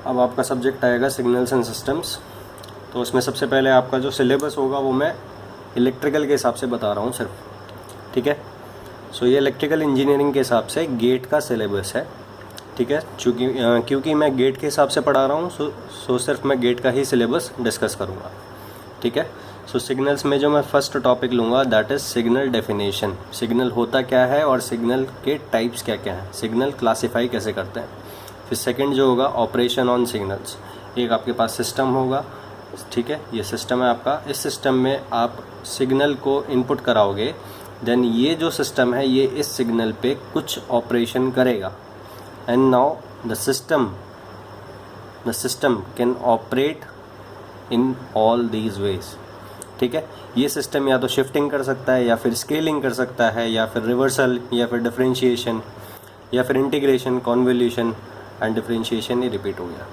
अब आपका सब्जेक्ट आएगा सिग्नल्स एंड सिस्टम्स। तो उसमें सबसे पहले आपका जो सिलेबस होगा वो मैं इलेक्ट्रिकल के हिसाब से बता रहा हूँ सिर्फ, ठीक है। सो ये इलेक्ट्रिकल इंजीनियरिंग के हिसाब से गेट का सिलेबस है, ठीक है। क्योंकि मैं गेट के हिसाब से पढ़ा रहा हूँ, सो सिर्फ मैं गेट का ही सिलेबस डिस्कस करूँगा, ठीक है। सो सिग्नल्स में जो मैं फर्स्ट टॉपिक लूँगा that is signal definition. Signal होता क्या है और सिग्नल के टाइप्स क्या क्या हैं, सिग्नल क्लासीफाई कैसे करते हैं। फिर सेकंड जो होगा ऑपरेशन ऑन सिग्नल्स। एक आपके पास सिस्टम होगा, ठीक है, ये सिस्टम है आपका। इस सिस्टम में आप सिग्नल को इनपुट कराओगे, देन ये जो सिस्टम है ये इस सिग्नल पे कुछ ऑपरेशन करेगा। And now the system can operate in all these veg, ठीक है। ये सिस्टम या तो शिफ्टिंग कर सकता है, या फिर स्केलिंग कर सकता है, या फिर रिवर्सल, या फिर डिफरेंशिएशन, या फिर इंटीग्रेशन, कॉन्वोल्यूशन एंड डिफरेंशिएशन, ये रिपीट हो गया,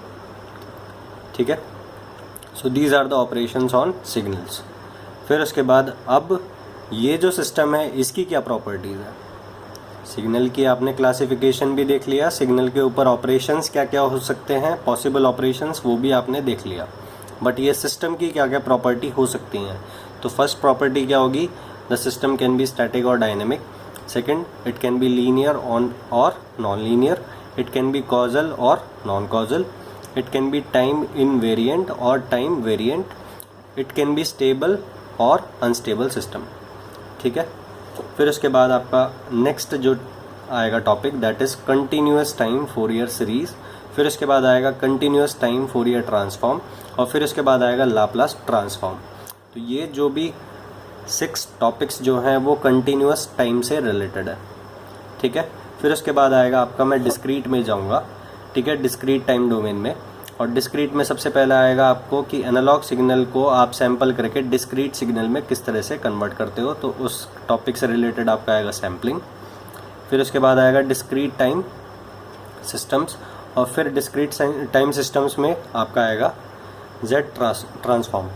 ठीक है। So these are the operations on signals. फिर उसके बाद अब ये जो सिस्टम है इसकी क्या प्रॉपर्टीज़ है। सिग्नल की आपने क्लासिफिकेशन भी देख लिया, सिग्नल के ऊपर ऑपरेशंस क्या क्या हो सकते हैं, पॉसिबल ऑपरेशंस वो भी आपने देख लिया। बट ये सिस्टम की क्या क्या प्रॉपर्टी हो सकती हैं। तो फर्स्ट प्रॉपर्टी क्या होगी, the system can be static और dynamic. Second, it can be linear ऑन और non linear. It can be causal और non causal. It can be time invariant और time variant. It can be stable और unstable system, ठीक है। फिर उसके बाद आपका नेक्स्ट जो आएगा topic that is continuous time Fourier series. फिर उसके बाद आएगा कंटिन्यूस टाइम फोरियर ट्रांसफॉर्म, और फिर उसके बाद आएगा लाप्लास ट्रांसफॉर्म। तो ये जो भी 6 टॉपिक्स जो हैं वो कंटिन्यूस टाइम से रिलेटेड है, ठीक है। फिर उसके बाद आएगा आपका, मैं डिस्क्रीट में जाऊंगा, ठीक है, डिस्क्रीट टाइम डोमेन में। और डिस्क्रीट में सबसे पहला आएगा आपको कि एनालॉग सिग्नल को आप सैंपल करके डिस्क्रीट सिग्नल में किस तरह से कन्वर्ट करते हो, तो उस टॉपिक से रिलेटेड आपका आएगा सैम्पलिंग। फिर उसके बाद आएगा डिस्क्रीट टाइम सिस्टम्स, और फिर डिस्क्रीट टाइम सिस्टम्स में आपका आएगा जेड ट्रांसफॉर्म।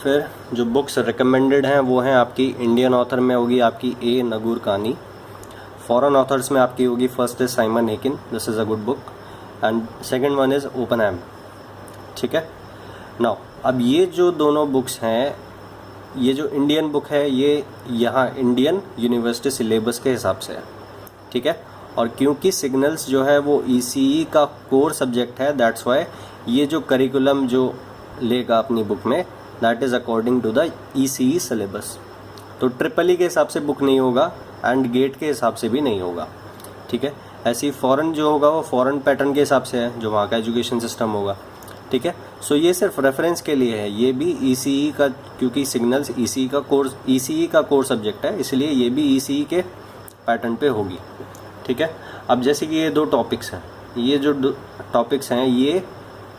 फिर जो बुक्स रिकमेंडेड हैं वो हैं आपकी इंडियन ऑथर में होगी आपकी ए नगुरकानी। फॉरेन ऑथर्स में आपकी होगी first is Simon Haykin, this is a good book, and second one is Oppenheim, ठीक है। नाउ अब ये जो दोनों बुक्स हैं, ये जो इंडियन बुक है ये यहाँ इंडियन यूनिवर्सिटी सिलेबस के हिसाब से है, ठीक है। और क्योंकि सिग्नल्स जो है वो ईसीई का कोर सब्जेक्ट है, दैट्स वाई ये जो करिकुलम जो लेगा अपनी बुक में that is according to the ECE syllabus. तो ट्रिपल ई के हिसाब से बुक नहीं होगा एंड गेट के हिसाब से भी नहीं होगा, ठीक है। ऐसे ही फॉरेन जो होगा वो फॉरेन पैटर्न के हिसाब से है, जो वहाँ का एजुकेशन सिस्टम होगा, ठीक है। सो ये सिर्फ रेफरेंस के लिए है, ये भी ईसीई का, क्योंकि सिग्नल्स ईसीई का कोर सब्जेक्ट है, इसलिए ये भी ईसीई के पैटर्न पे होगी, ठीक है। अब जैसे कि ये 2 टॉपिक्स हैं, ये जो टॉपिक्स हैं ये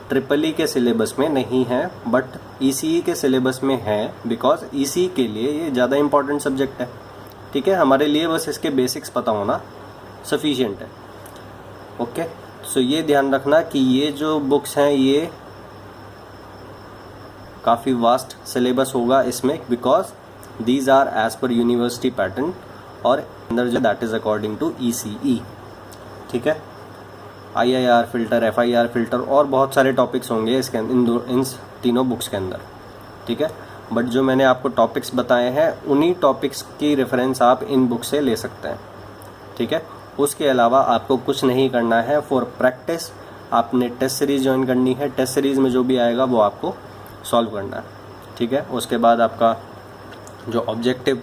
ट्रिपल ई के सिलेबस में नहीं है बट ईसीई के सिलेबस में है, बिकॉज ईसीई के लिए ये ज़्यादा इंपॉर्टेंट सब्जेक्ट है, ठीक है। हमारे लिए बस इसके बेसिक्स पता होना सफिशिएंट है, ओके। सो ये ध्यान रखना कि ये जो बुक्स हैं ये काफ़ी वास्ट सिलेबस होगा इसमें, because these are as per university pattern, और अंदर जो that is according to ECE, ठीक है। आईआईआर फिल्टर, एफआईआर फिल्टर और बहुत सारे टॉपिक्स होंगे इसके इन तीनों बुक्स के अंदर, ठीक है। बट जो मैंने आपको टॉपिक्स बताए हैं उन्हीं टॉपिक्स की रेफरेंस आप इन बुक से ले सकते हैं, ठीक है। उसके अलावा आपको कुछ नहीं करना है। फॉर प्रैक्टिस आपने टेस्ट सीरीज़ ज्वाइन करनी है, टेस्ट सीरीज़ में जो भी आएगा वो आपको सॉल्व करना है, ठीक है। उसके बाद आपका जो ऑब्जेक्टिव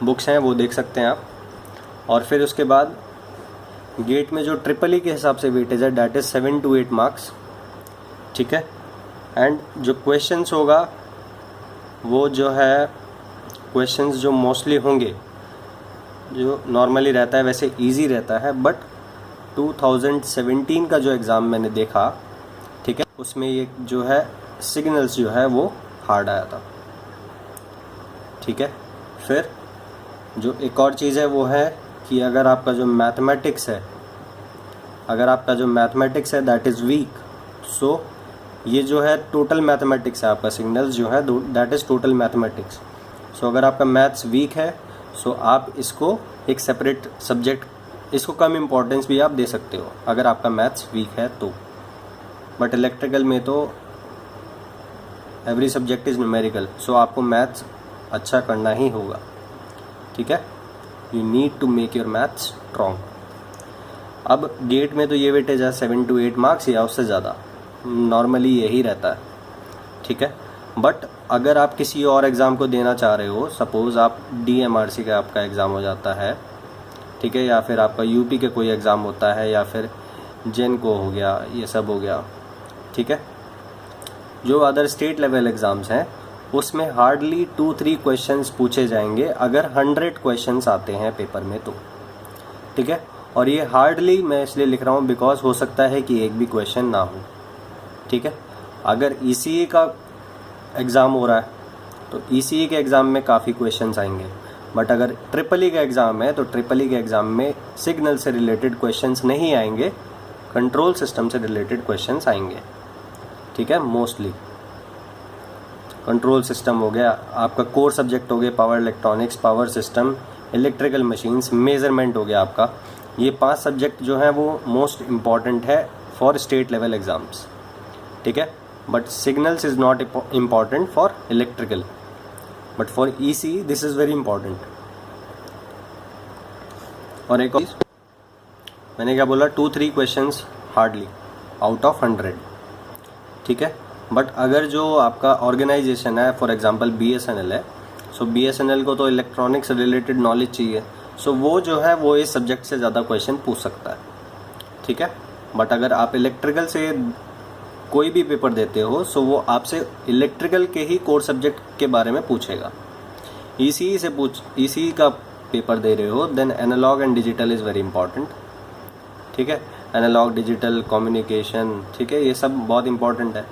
बुक्स हैं वो देख सकते हैं आप। और फिर उसके बाद गेट में जो ट्रिपल ई के हिसाब से वेटेज है डैट इज़ 7 to 8 मार्क्स, ठीक है। एंड जो क्वेश्चंस होगा वो जो है क्वेश्चंस जो मोस्टली होंगे, जो नॉर्मली रहता है वैसे इजी रहता है, बट 2017 का जो एग्ज़ाम मैंने देखा, ठीक है, उसमें ये जो है सिग्नल्स जो है वो हार्ड आया था, ठीक है। फिर जो एक और चीज़ है वो है कि अगर आपका जो मैथमेटिक्स है दैट इज़ वीक, सो ये जो है टोटल मैथमेटिक्स है आपका, सिग्नल्स जो है दैट इज़ टोटल मैथमेटिक्स। सो अगर आपका मैथ्स वीक है सो आप इसको एक सेपरेट सब्जेक्ट इसको कम इम्पोर्टेंस भी आप दे सकते हो अगर आपका मैथ्स वीक है तो। बट इलेक्ट्रिकल में तो every subject is numerical, so आपको मैथ्स अच्छा करना ही होगा, ठीक है। You need to make your maths strong. अब गेट में तो ये वेटेज है 7 to 8 मार्क्स या उससे ज़्यादा, नॉर्मली यही रहता है, ठीक है। बट अगर आप किसी और एग्ज़ाम को देना चाह रहे हो, सपोज़ आप DMRC का आपका एग्ज़ाम हो जाता है, ठीक है, या फिर आपका UP के कोई एग्ज़ाम होता है, या फिर जेनको हो गया, ये सब हो गया, ठीक है, जो अदर स्टेट लेवल एग्ज़ाम्स हैं उसमें हार्डली 2-3 क्वेश्चंस पूछे जाएंगे अगर 100 क्वेश्चंस आते हैं पेपर में तो, ठीक है। और ये हार्डली मैं इसलिए लिख रहा हूँ बिकॉज हो सकता है कि एक भी क्वेश्चन ना हो, ठीक है। अगर ECE का एग्ज़ाम हो रहा है तो ECE के एग्ज़ाम में काफ़ी क्वेश्चंस आएंगे, बट अगर EEE का एग्ज़ाम है तो EEE के एग्ज़ाम में सिग्नल से रिलेटेड क्वेश्चंस नहीं आएंगे, कंट्रोल सिस्टम से रिलेटेड क्वेश्चंस आएंगे, ठीक है। मोस्टली कंट्रोल सिस्टम हो गया, आपका कोर सब्जेक्ट हो गया power electronics, power system, electrical machines, measurement हो गया आपका। ये 5 सब्जेक्ट जो हैं वो मोस्ट इम्पॉर्टेंट है फॉर स्टेट लेवल एग्ज़ाम्स, ठीक है। But signals is not important for electrical, but for ECE this is very important. और एक और मैंने क्या बोला, 2-3 क्वेश्चंस हार्डली आउट ऑफ 100, ठीक है। बट अगर जो आपका ऑर्गेनाइजेशन है, फॉर एग्जांपल BSNL है, सो BSNL को तो इलेक्ट्रॉनिक्स से रिलेटेड नॉलेज चाहिए, सो वो जो है वो इस सब्जेक्ट से ज़्यादा क्वेश्चन पूछ सकता है, ठीक है। बट अगर आप इलेक्ट्रिकल से कोई भी पेपर देते हो, सो वो आपसे इलेक्ट्रिकल के ही कोर सब्जेक्ट के बारे में पूछेगा। ECE का पेपर दे रहे हो, then analog and digital is very important, ठीक है। एनालॉग डिजिटल कम्युनिकेशन, ठीक है, ये सब बहुत इंपॉर्टेंट है।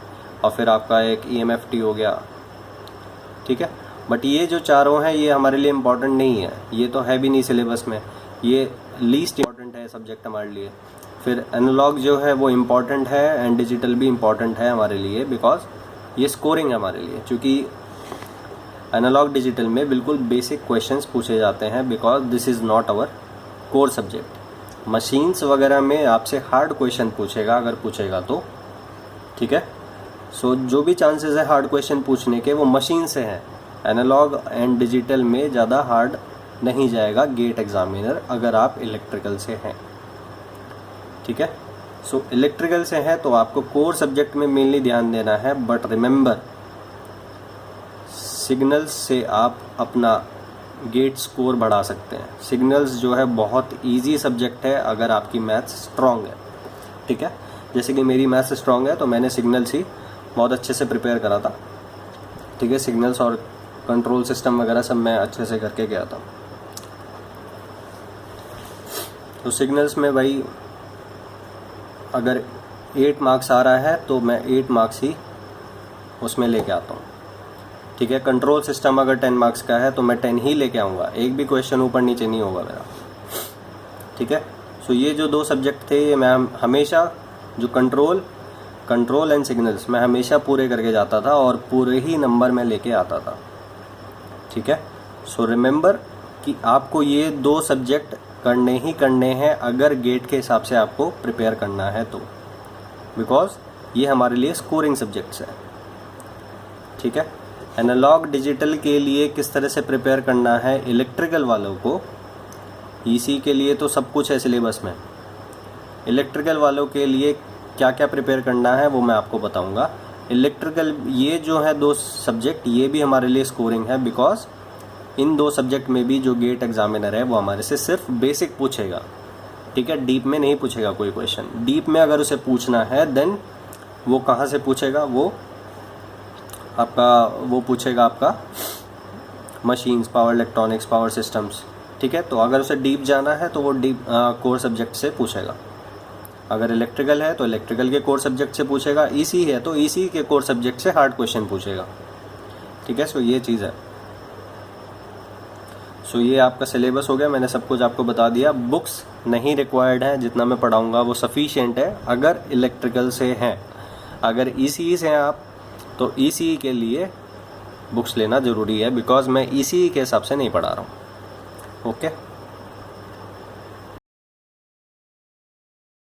और फिर आपका एक EMFT हो गया, ठीक है। बट ये जो चारों हैं ये हमारे लिए इम्पॉर्टेंट नहीं है, ये तो है भी नहीं सिलेबस में, ये लीस्ट इम्पॉर्टेंट है सब्जेक्ट हमारे लिए। फिर एनालॉग जो है वो इम्पॉर्टेंट है एंड डिजिटल भी इम्पॉर्टेंट है हमारे लिए, बिकॉज ये स्कोरिंग है हमारे लिए, क्योंकि एनालॉग डिजिटल में बिल्कुल बेसिक क्वेश्चंस पूछे जाते हैं, because this is not our core subject. Machines वगैरह में आपसे हार्ड क्वेश्चन पूछेगा अगर पूछेगा तो, ठीक है। सो जो भी चांसेस है हार्ड क्वेश्चन पूछने के वो मशीन से हैं। एनालॉग एंड डिजिटल में ज़्यादा हार्ड नहीं जाएगा गेट एग्जामिनर अगर आप इलेक्ट्रिकल से हैं, ठीक है। सो इलेक्ट्रिकल से हैं तो आपको कोर सब्जेक्ट में मेनली ध्यान देना है, बट रिमेंबर सिग्नल्स से आप अपना गेट स्कोर बढ़ा सकते हैं। सिग्नल्स जो है बहुत इजी सब्जेक्ट है अगर आपकी मैथ्स स्ट्रॉन्ग है, ठीक है। जैसे कि मेरी मैथ्स स्ट्रॉन्ग है तो मैंने सिग्नल्स ही बहुत अच्छे से प्रिपेयर करा था, ठीक है। सिग्नल्स और कंट्रोल सिस्टम वगैरह सब मैं अच्छे से करके गया था। तो सिग्नल्स में भाई अगर 8 मार्क्स आ रहा है तो मैं 8 मार्क्स ही उसमें लेके आता हूँ, ठीक है। कंट्रोल सिस्टम अगर 10 मार्क्स का है तो मैं 10 ही लेके आऊँगा, एक भी क्वेश्चन ऊपर नीचे नहीं होगा मेरा, ठीक है। सो ये जो 2 सब्जेक्ट थे ये मैं हमेशा जो कंट्रोल एंड सिग्नल्स मैं हमेशा पूरे करके जाता था और पूरे ही नंबर में लेके आता था, ठीक है। सो रिमेंबर कि आपको ये 2 सब्जेक्ट करने ही करने हैं अगर गेट के हिसाब से आपको प्रिपेयर करना है तो, बिकॉज ये हमारे लिए स्कोरिंग सब्जेक्ट्स हैं, ठीक है। एनालॉग डिजिटल के लिए किस तरह से प्रिपेयर करना है इलेक्ट्रिकल वालों को, ECE के लिए तो सब कुछ है सिलेबस में, इलेक्ट्रिकल वालों के लिए क्या क्या प्रिपेयर करना है वो मैं आपको बताऊंगा। इलेक्ट्रिकल ये जो है 2 सब्जेक्ट ये भी हमारे लिए स्कोरिंग है, बिकॉज इन 2 सब्जेक्ट में भी जो गेट एग्जामिनर है वो हमारे से सिर्फ बेसिक पूछेगा, ठीक है। डीप में नहीं पूछेगा कोई क्वेश्चन। डीप में अगर उसे पूछना है देन वो कहाँ से पूछेगा, वो पूछेगा आपका machines, power electronics, power systems, ठीक है। तो अगर उसे डीप जाना है तो वो डीप कोर सब्जेक्ट से पूछेगा। अगर इलेक्ट्रिकल है तो इलेक्ट्रिकल के कोर सब्जेक्ट से पूछेगा, ECE है तो ECE के कोर सब्जेक्ट से हार्ड क्वेश्चन पूछेगा, ठीक है। सो ये चीज़ है। सो ये आपका सिलेबस हो गया, मैंने सब कुछ आपको बता दिया। बुक्स नहीं रिक्वायर्ड है, जितना मैं पढ़ाऊँगा वो सफिशिएंट है अगर इलेक्ट्रिकल से हैं। अगर ECE से हैं आप तो ECE के लिए बुक्स लेना ज़रूरी है, बिकॉज मैं ECE के हिसाब से नहीं पढ़ा रहा हूँ, ओके।